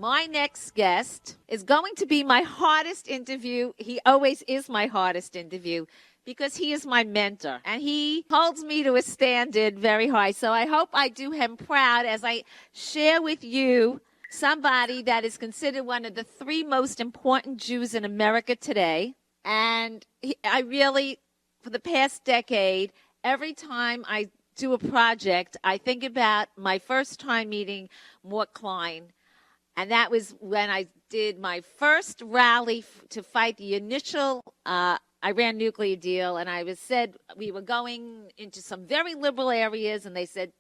My next guest is going to be my hardest interview. He always is my hardest interview because he is my mentor and he holds me to a standard very high. So I hope I do him proud as I share with you somebody that is considered one of the 3 most important Jews in America today. And I really, for the past decade, every time I do a project, I think about my first time meeting Mort Klein. And that was when I did my first rally to fight the initial Iran nuclear deal. And I was said we were going into some very liberal areas. And they said,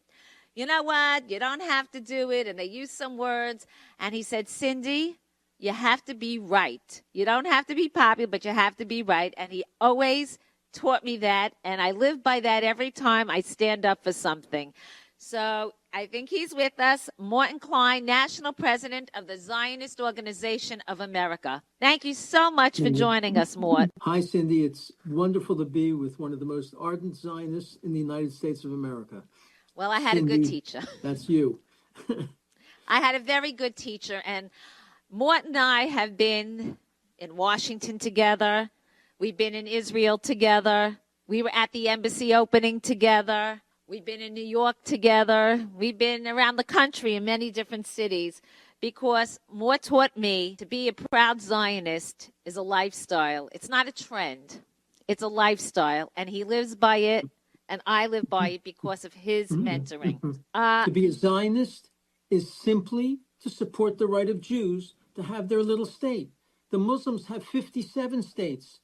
you know what, you don't have to do it. And they used some words. And he said, Cindy, you have to be right. You don't have to be popular, but you have to be right. And he always taught me that. And I live by that every time I stand up for something. So I think he's with us, Morton Klein, National President of the Zionist Organization of America. Thank you so much for joining us, Mort. Hi, Cindy. It's wonderful to be with one of the most ardent Zionists in the United States of America. Well, I had Cindy, a good teacher. That's you. I had a very good teacher, and Mort and I have been in Washington together. We've been in Israel together. We were at the embassy opening together. We've been in New York together. We've been around the country in many different cities because Mort taught me to be a proud Zionist is a lifestyle. It's not a trend. It's a lifestyle, and he lives by it, and I live by it because of his mentoring. To be a Zionist is simply to support the right of Jews to have their little state. The Muslims have 57 states.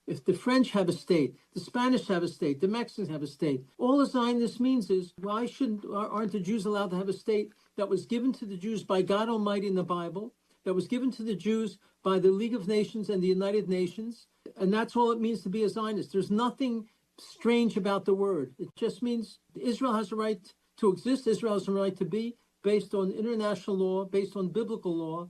If the French have a state, the Spanish have a state, the Mexicans have a state. All a Zionist means is, why aren't the Jews allowed to have a state that was given to the Jews by God Almighty in the Bible, that was given to the Jews by the League of Nations and the United Nations? And that's all it means to be a Zionist. There's nothing strange about the word. It just means Israel has a right to exist. Israel has a right to be based on international law, based on biblical law.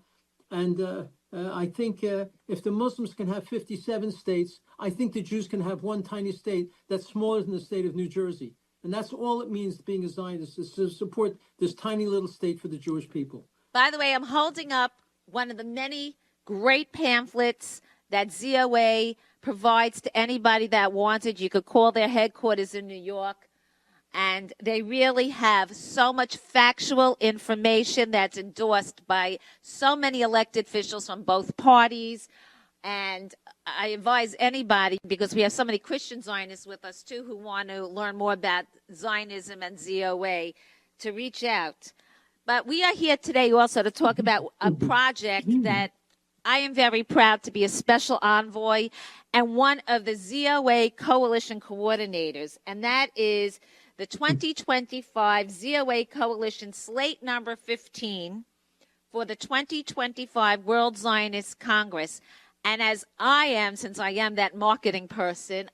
And I think if the Muslims can have 57 states, I think the Jews can have one tiny state that's smaller than the state of New Jersey. And that's all it means being a Zionist, is to support this tiny little state for the Jewish people. By the way, I'm holding up one of the many great pamphlets that ZOA provides to anybody that wants it. You could call their headquarters in New York. And they really have so much factual information that's endorsed by so many elected officials from both parties. And I advise anybody, because we have so many Christian Zionists with us too who want to learn more about Zionism and ZOA, to reach out. But we are here today also to talk about a project that I am very proud to be a special envoy and one of the ZOA coalition coordinators. And that is the 2025 ZOA Coalition Slate number 15 for the 2025 World Zionist Congress. And as I am, since I am that marketing person,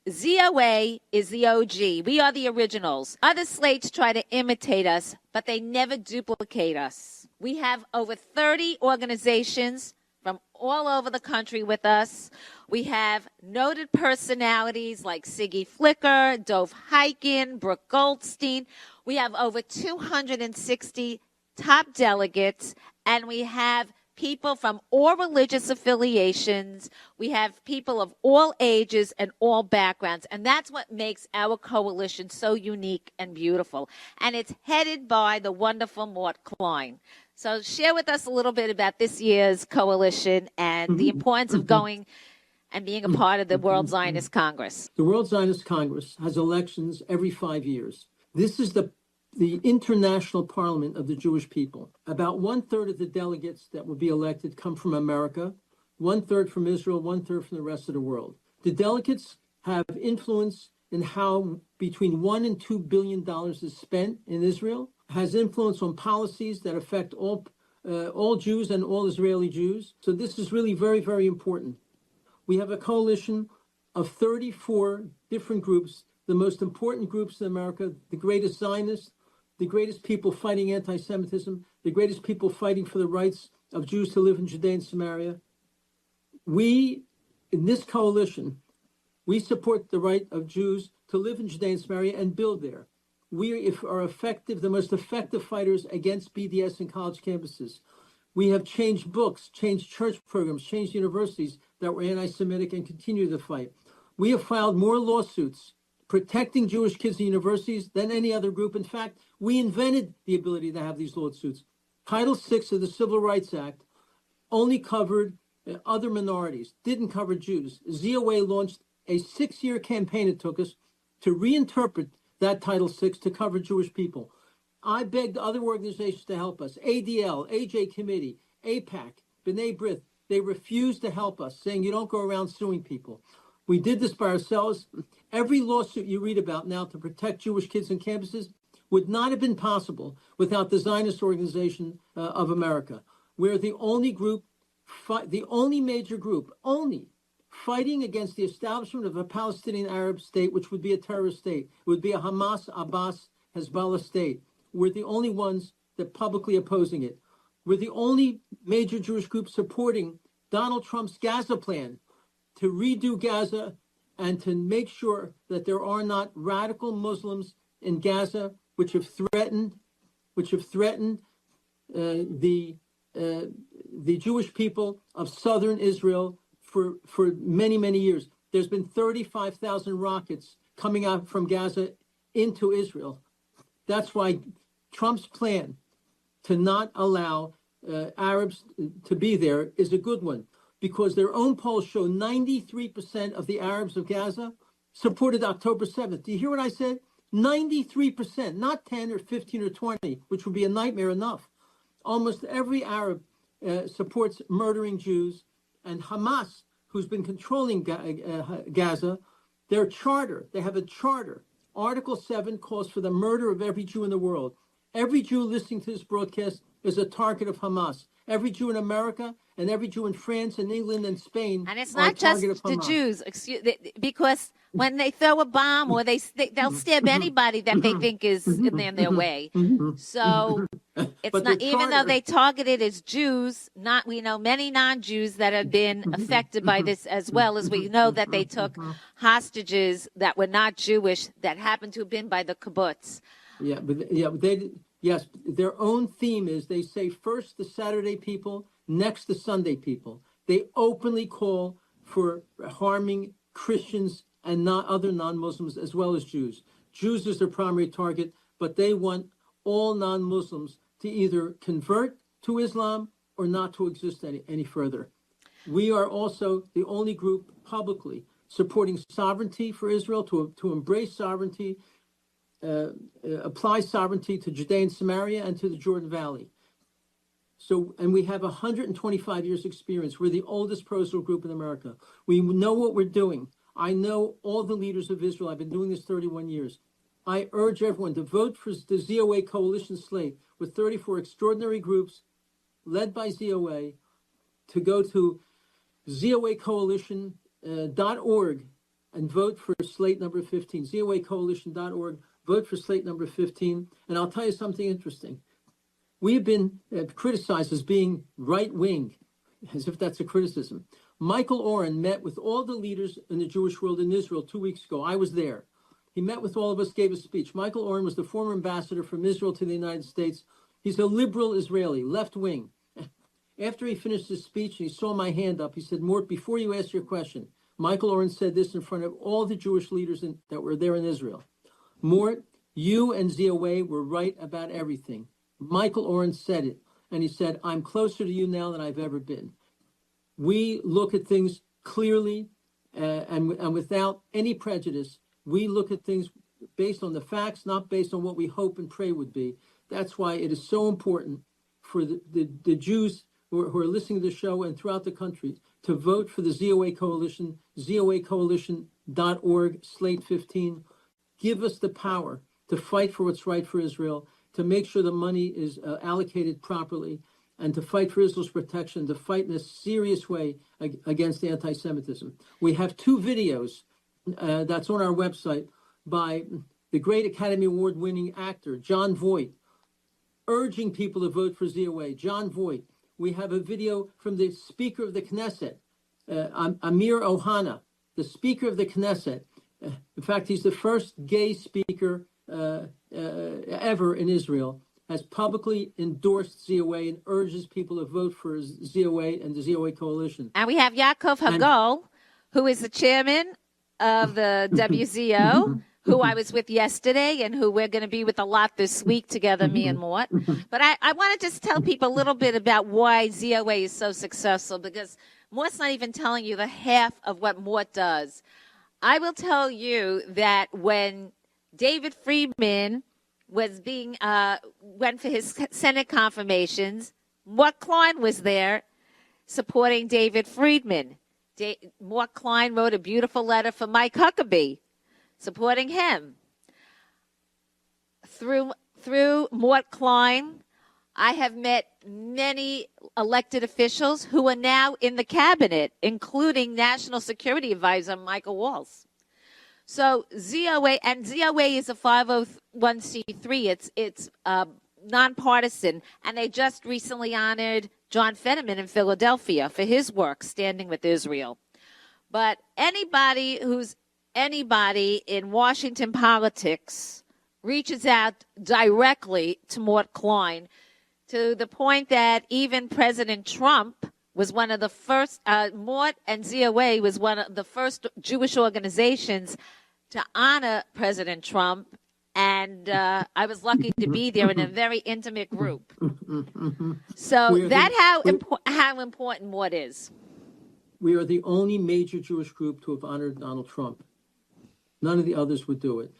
ZOA is the OG. We are the originals. Other slates try to imitate us, but they never duplicate us. We have over 30 organizations from all over the country with us. We have noted personalities like Siggy Flicker, Dov Hikian, Brooke Goldstein. We have over 260 top delegates, and we have people from all religious affiliations. We have people of all ages and all backgrounds, and that's what makes our coalition so unique and beautiful. And it's headed by the wonderful Mort Klein. So share with us a little bit about this year's coalition and the importance of going and being a part of the World Zionist Congress. The World Zionist Congress has elections every 5 years. This is the international parliament of the Jewish people. About 1/3 of the delegates that will be elected come from America, 1/3 from Israel, 1/3 from the rest of the world. The delegates have influence in how between $1 and $2 billion is spent in Israel, has influence on policies that affect all Jews and all Israeli Jews. So this is really very, very important. We have a coalition of 34 different groups, the most important groups in America, the greatest Zionists, the greatest people fighting anti-Semitism, the greatest people fighting for the rights of Jews to live in Judea and Samaria. We, in this coalition, we support the right of Jews to live in Judea and Samaria and build there. we are effective, the most effective fighters against BDS in college campuses. We have changed books, changed church programs, changed universities that were anti-Semitic and continue to fight. We have filed more lawsuits protecting Jewish kids in universities than any other group. In fact, we invented the ability to have these lawsuits. Title VI of the Civil Rights Act only covered other minorities, didn't cover Jews. ZOA launched a 6-year campaign it took us to reinterpret that Title VI to cover Jewish people. I begged other organizations to help us, ADL, AJ Committee, APAC, B'nai B'rith. They refused to help us, saying you don't go around suing people. We did this by ourselves. Every lawsuit you read about now to protect Jewish kids on campuses would not have been possible without the Zionist Organization of America. We're the only group, the only major group, fighting against the establishment of a Palestinian Arab state, which would be a terrorist state. It would be a Hamas, Abbas, Hezbollah state. We're the only ones that publicly opposing it. We're the only major Jewish group supporting Donald Trump's Gaza plan to redo Gaza and to make sure that there are not radical Muslims in Gaza which have threatened the Jewish people of southern Israel for many, many years. There's been 35,000 rockets coming out from Gaza into Israel. That's why Trump's plan to not allow Arabs to be there is a good one, because their own polls show 93% of the Arabs of Gaza supported October 7th. Do you hear what I said? 93%, not 10 or 15 or 20, which would be a nightmare enough. Almost every Arab supports murdering Jews, and Hamas, who's been controlling Gaza, they have a charter. Article 7 calls for the murder of every Jew in the world. Every Jew listening to this broadcast is a target of Hamas. Every Jew in America and every Jew in France and England and Spain And it's are a not just target of the Hamas. Jews, because when they throw a bomb or they'll stab anybody that they think is in their way. So it's But not, the even though charter- they targeted as Jews, we know many non-Jews that have been affected by this, as well as we know that they took hostages that were not Jewish that happened to have been by the kibbutz. Yes, their own theme is they say first the Saturday people, next the Sunday people. They openly call for harming Christians and not other non-Muslims as well as Jews. Jews is their primary target, but they want all non-Muslims to either convert to Islam or not to exist any further. We are also the only group publicly supporting sovereignty for Israel, to embrace sovereignty, apply sovereignty to Judea and Samaria and to the Jordan Valley. So, and we have 125 years experience. We're the oldest pro-Israel group in America. We know what we're doing. I know all the leaders of Israel. I've been doing this 31 years. I urge everyone to vote for the ZOA coalition slate with 34 extraordinary groups led by ZOA, to go to ZOAcoalition.org and vote for slate number 15, ZOAcoalition.org, vote for slate number 15. And I'll tell you something interesting. We've been criticized as being right-wing, as if that's a criticism. Michael Oren met with all the leaders in the Jewish world in Israel 2 weeks ago. I was there. He met with all of us, gave a speech. Michael Oren was the former ambassador from Israel to the United States. He's a liberal Israeli, left-wing. After he finished his speech and he saw my hand up, he said, Mort, before you ask your question, Michael Oren said this in front of all the Jewish leaders that were there in Israel. Mort, you and ZOA were right about everything. Michael Oren said it, and he said, I'm closer to you now than I've ever been. We look at things clearly and without any prejudice. We look at things based on the facts, not based on what we hope and pray would be. That's why it is so important for the Jews who are listening to the show and throughout the country to vote for the ZOA Coalition, ZOAcoalition.org, slate 15. Give us the power to fight for what's right for Israel, to make sure the money is allocated properly, and to fight for Israel's protection, to fight in a serious way against anti-Semitism. We have 2 videos that's on our website by the great Academy Award-winning actor, Jon Voight, urging people to vote for ZOA. Jon Voight. We have a video from the Speaker of the Knesset, Amir Ohana, the Speaker of the Knesset. In fact, he's the first gay speaker ever in Israel, has publicly endorsed ZOA and urges people to vote for ZOA and the ZOA coalition. And we have Yaakov Hagol, who is the chairman of the WZO, who I was with yesterday and who we're going to be with a lot this week together, me and Mort. But I want to just tell people a little bit about why ZOA is so successful, because Mort's not even telling you the half of what Mort does. I will tell you that when David Friedman was went for his Senate confirmations, Mort Klein was there supporting David Friedman. Mort Klein wrote a beautiful letter for Mike Huckabee, supporting him. Through Mort Klein, I have met many elected officials who are now in the cabinet, including National Security Advisor Michael Waltz. So ZOA, and ZOA is a 501c3. It's nonpartisan, and they just recently honored John Fetterman in Philadelphia for his work standing with Israel. But anybody in Washington politics reaches out directly to Mort Klein, to the point that even President Trump was one of the first, Mort and ZOA was one of the first Jewish organizations to honor President Trump. And I was lucky to be there in a very intimate group. So that's how important Mort is. We are the only major Jewish group to have honored Donald Trump. None of the others would do it.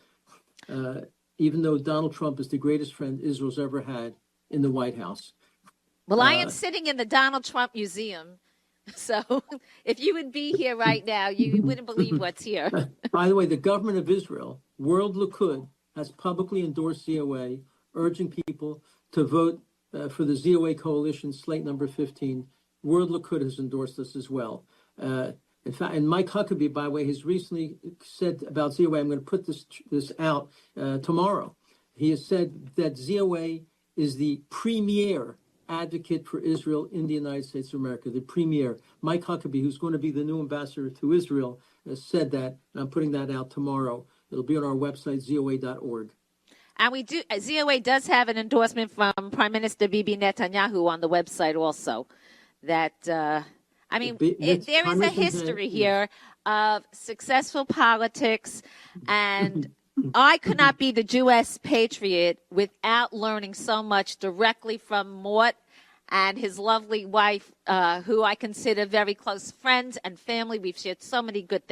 Even though Donald Trump is the greatest friend Israel's ever had in the White House. Well, I am sitting in the Donald Trump Museum. So if you would be here right now, you wouldn't believe what's here. By the way, the government of Israel, World Likud, has publicly endorsed ZOA, urging people to vote for the ZOA coalition, slate number 15. World Likud has endorsed us as well. In fact, and Mike Huckabee, by the way, has recently said about ZOA, I'm going to put this out tomorrow. He has said that ZOA is the premier advocate for Israel in the United States of America, the premier. Mike Huckabee, who's going to be the new ambassador to Israel, said that, and I'm putting that out tomorrow. It'll be on our website, ZOA.org. And ZOA does have an endorsement from Prime Minister Bibi Netanyahu on the website also. That, there is a history here of successful politics, and I could not be the Jewish patriot without learning so much directly from Mort and his lovely wife, who I consider very close friends and family. We've shared so many good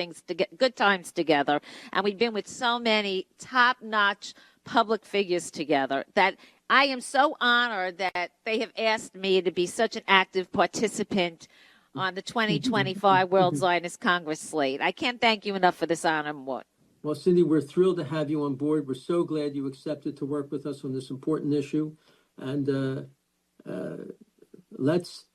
times together, and we've been with so many top-notch public figures together that I am so honored that they have asked me to be such an active participant on the 2025 World Zionist Congress slate. I can't thank you enough for this honor, Mort. Well, Cindy, we're thrilled to have you on board. We're so glad you accepted to work with us on this important issue. And let's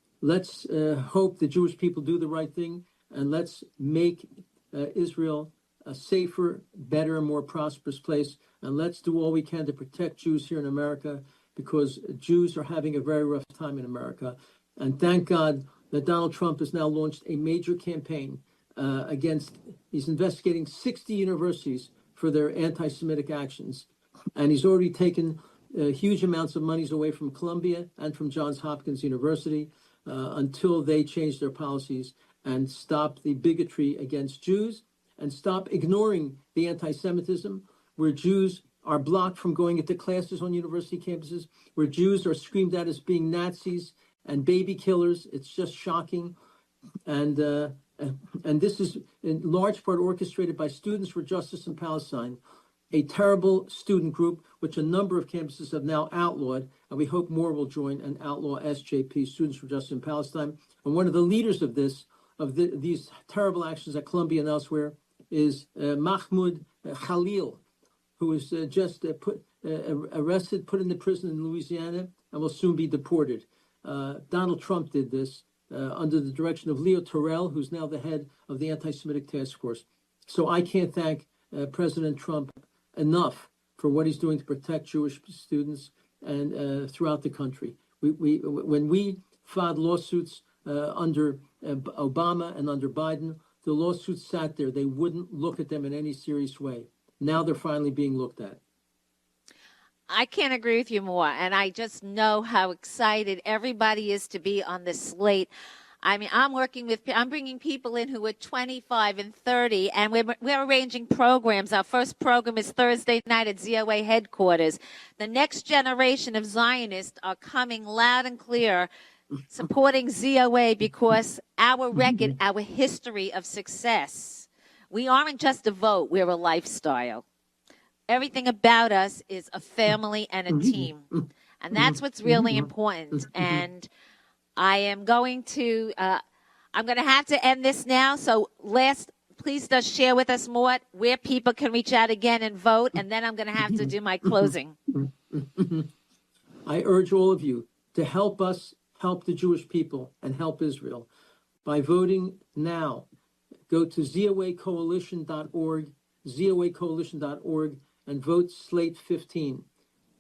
hope the Jewish people do the right thing, and let's make Israel a safer, better, and more prosperous place. And let's do all we can to protect Jews here in America, because Jews are having a very rough time in America. And thank God that Donald Trump has now launched a major campaign he's investigating 60 universities for their anti-Semitic actions. And he's already taken huge amounts of monies away from Columbia and from Johns Hopkins University until they change their policies and stop the bigotry against Jews and stop ignoring the anti-Semitism, where Jews are blocked from going into classes on university campuses, where Jews are screamed at as being Nazis and baby killers. It's just shocking. And this is in large part orchestrated by Students for Justice in Palestine, a terrible student group which a number of campuses have now outlawed, and we hope more will join and outlaw SJP, Students for Justice in Palestine. And one of the leaders of these terrible actions at Columbia and elsewhere is Mahmoud Khalil, who was just arrested, put into prison in Louisiana, and will soon be deported. Donald Trump did this under the direction of Leo Terrell, who's now the head of the Anti-Semitic Task Force. So I can't thank President Trump enough for what he's doing to protect Jewish students and throughout the country. When we filed lawsuits under Obama and under Biden, the lawsuits sat there. They wouldn't look at them in any serious way. Now they're finally being looked at. I can't agree with you more. And I just know how excited everybody is to be on this slate. I mean, I'm bringing people in who are 25 and 30, and we're arranging programs. Our first program is Thursday night at ZOA headquarters. The next generation of Zionists are coming loud and clear, supporting ZOA because our record, our history of success. We aren't just a vote, we're a lifestyle. Everything about us is a family and a team. And that's what's really important. And I am going to, I'm going to have to end this now. So please just share with us, Mort, where people can reach out again and vote. And then I'm going to have to do my closing. I urge all of you to help us help the Jewish people and help Israel by voting now. Go to ZOAcoalition.org, ZOAcoalition.org, and vote Slate 15,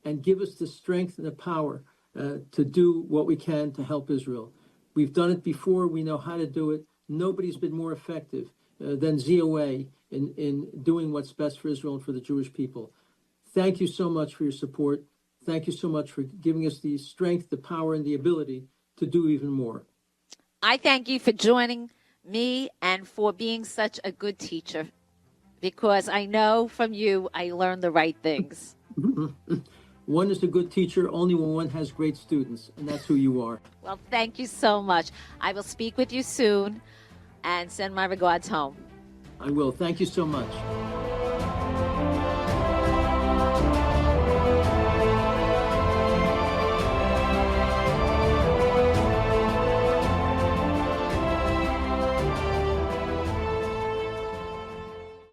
and give us the strength and the power to do what we can to help Israel. We've done it before. We know how to do it. Nobody's been more effective than ZOA in doing what's best for Israel and for the Jewish people. Thank you so much for your support. Thank you so much for giving us the strength, the power, and the ability to do even more. I thank you for joining me and for being such a good teacher, because I know from you I learned the right things. One is a good teacher only when one has great students, and that's who you are. Well, thank you so much. I will speak with you soon and send my regards home. I will. Thank you so much.